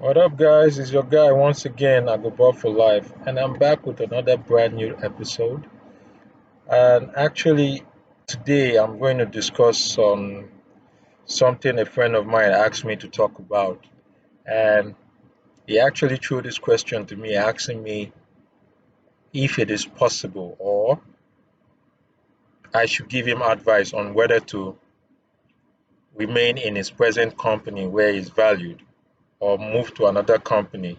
What up, guys? It's your guy once again, Agobor for Life, and I'm back with another brand new episode. And actually, today I'm going to discuss on something a friend of mine asked me to talk about. And he actually threw this question to me, asking me if it is possible or I should give him advice on whether to remain in his present company where he's valued or move to another company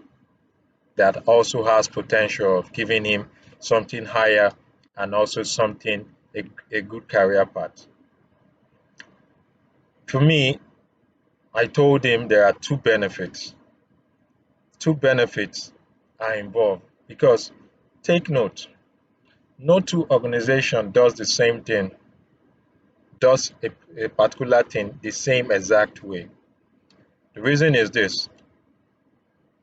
that also has potential of giving him something higher and also a good career path. For me, I told him there are two benefits. Two benefits are involved because take note, no two organization does the same thing, does a particular thing the same exact way. The reason is this.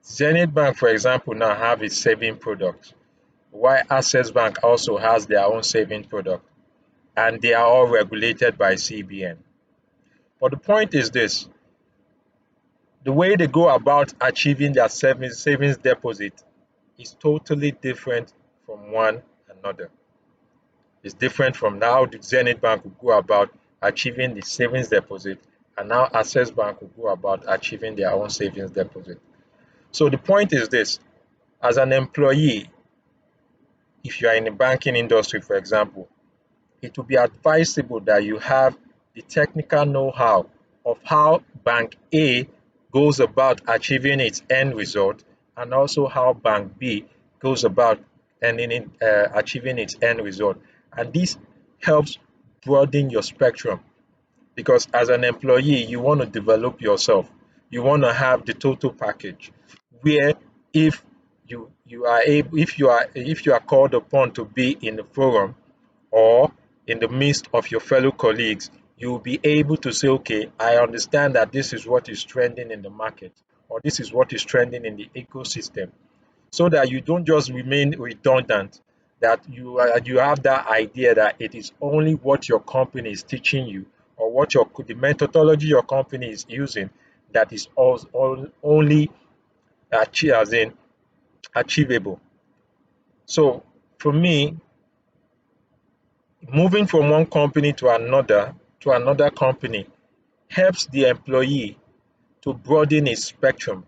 Zenith Bank, for example, now have a saving product, while Access Bank also has their own saving product. And they are all regulated by CBN. But the point is this, the way they go about achieving their savings deposit is totally different from one another. It's different from how the Zenith Bank will go about achieving the savings deposit and how Access Bank will go about achieving their own savings deposit. So the point is this, as an employee, if you are in the banking industry, for example, it will be advisable that you have the technical know-how of how Bank A goes about achieving its end result and also how Bank B goes about achieving its end result. And this helps broaden your spectrum because as an employee, you want to develop yourself. You want to have the total package where if if you are called upon to be in the forum or in the midst of your fellow colleagues, you'll be able to say, okay, I understand that this is what is trending in the market or this is what is trending in the ecosystem so that you don't just remain redundant, that you have that idea that it is only what your company is teaching you or the methodology your company is using that is only as in achievable. So for me, moving from one company to another company helps the employee to broaden his spectrum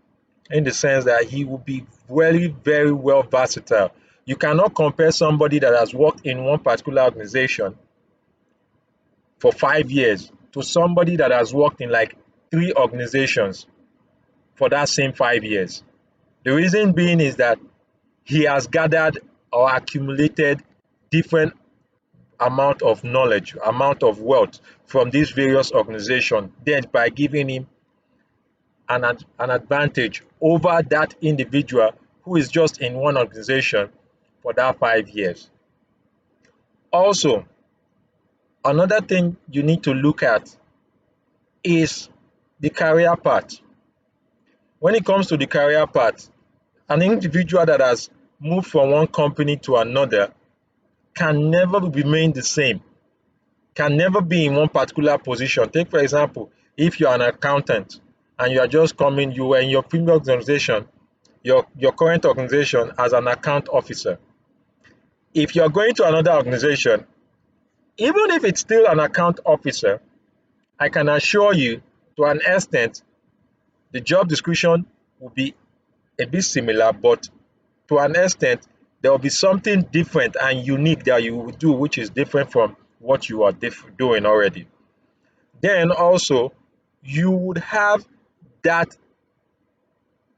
in the sense that he will be very, very well versatile. You cannot compare somebody that has worked in one particular organization for 5 years to somebody that has worked in like three organizations for that same 5 years. The reason being is that he has gathered or accumulated different amount of knowledge, amount of wealth from these various organizations, then by giving him an advantage over that individual who is just in one organization for that 5 years. Also, another thing you need to look at is the career path. When it comes to the career path, an individual that has moved from one company to another can never remain the same, can never be in one particular position. Take for example, if you are an accountant and you are just coming, you were in your previous organization, your current organization as an account officer. If you're going to another organization, even if it's still an account officer, I can assure you to an extent the job description will be a bit similar, but to an extent there will be something different and unique that you will do which is different from what you are doing already. Then also you would have that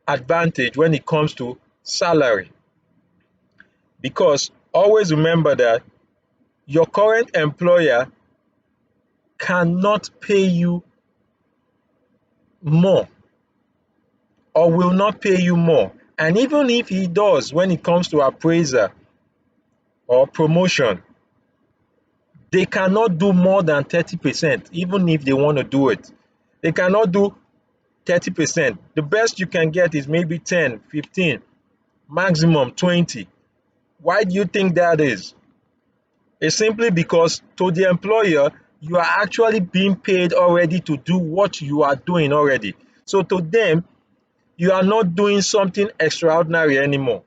advantage when it comes to salary because always remember that your current employer cannot pay you more or will not pay you more. And even if he does, when it comes to appraiser or promotion, they cannot do more than 30%, even if they want to do it. They cannot do 30%. The best you can get is maybe 10, 15, maximum 20. Why do you think that is? It's simply because to the employer, you are actually being paid already to do what you are doing already. So to them, you are not doing something extraordinary anymore.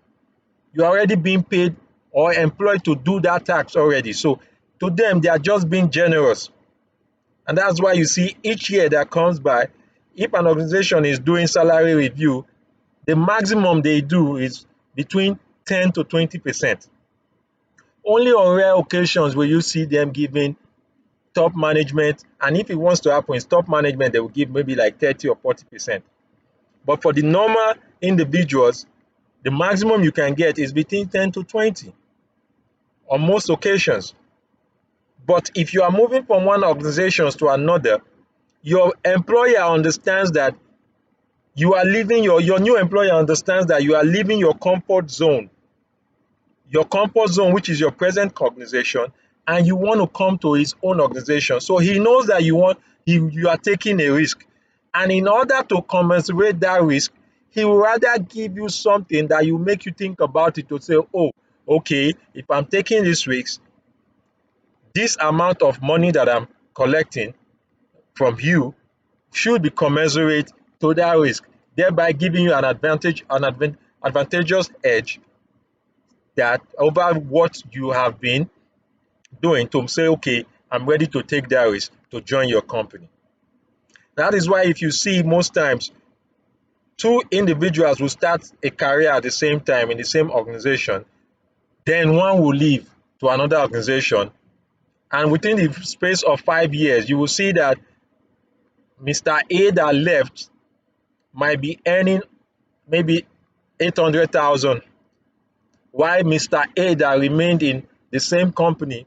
You are already being paid or employed to do that task already. So to them, they are just being generous. And that's why you see each year that comes by, if an organization is doing salary review, the maximum they do is between 10 to 20%. Only on rare occasions will you see them giving top management, and if it wants to happen, it's top management, they will give maybe like 30 or 40%. But for the normal individuals, the maximum you can get is between 10 to 20 on most occasions. But if you are moving from one organization to another, your employer understands that you are leaving your new employer understands that you are leaving your comfort zone, which is your present organization, and you want to come to his own organization. So he knows that you are taking a risk. And in order to commensurate that risk, he will rather give you something that will make you think about it to say, oh, okay, if I'm taking this risk, this amount of money that I'm collecting from you should be commensurate to that risk, thereby giving you advantageous edge that over what you have been doing to say, okay, I'm ready to take that risk to join your company. That is why if you see most times two individuals will start a career at the same time in the same organization, then one will leave to another organization, and within the space of 5 years, you will see that Mr. A that left might be earning maybe 800,000, while Mr. A that remained in the same company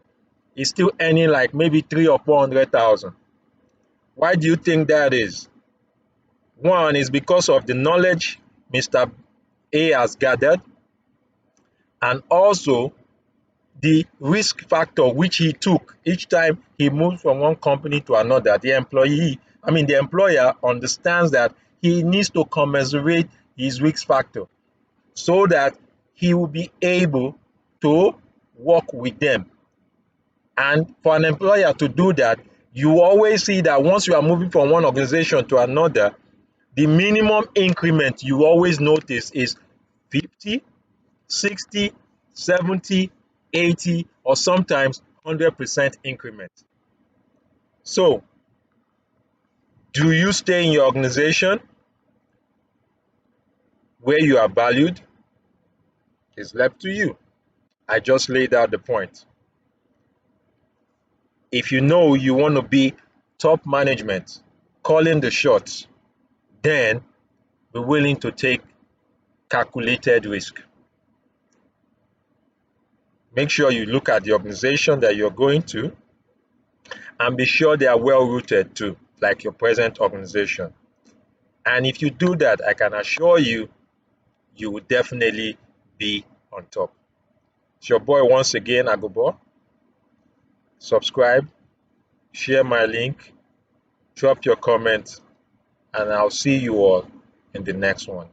is still earning like maybe 3 or 400,000. Why do you think that is? One is because of the knowledge Mr. A has gathered, and also the risk factor which he took each time he moved from one company to another. The employer understands that he needs to commensurate his risk factor so that he will be able to work with them. And for an employer to do that, you always see that once you are moving from one organization to another, the minimum increment you always notice is 50, 60, 70, 80, or sometimes 100% increment. So, do you stay in your organization where you are valued? It's left to you. I just laid out the point. If you know you want to be top management, calling the shots, then be willing to take calculated risk. Make sure you look at the organization that you're going to and be sure they are well rooted too, like your present organization. And if you do that, I can assure you, you will definitely be on top. It's your boy once again, Agobo. Subscribe, share my link, drop your comments, and I'll see you all in the next one.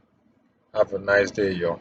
Have a nice day, y'all.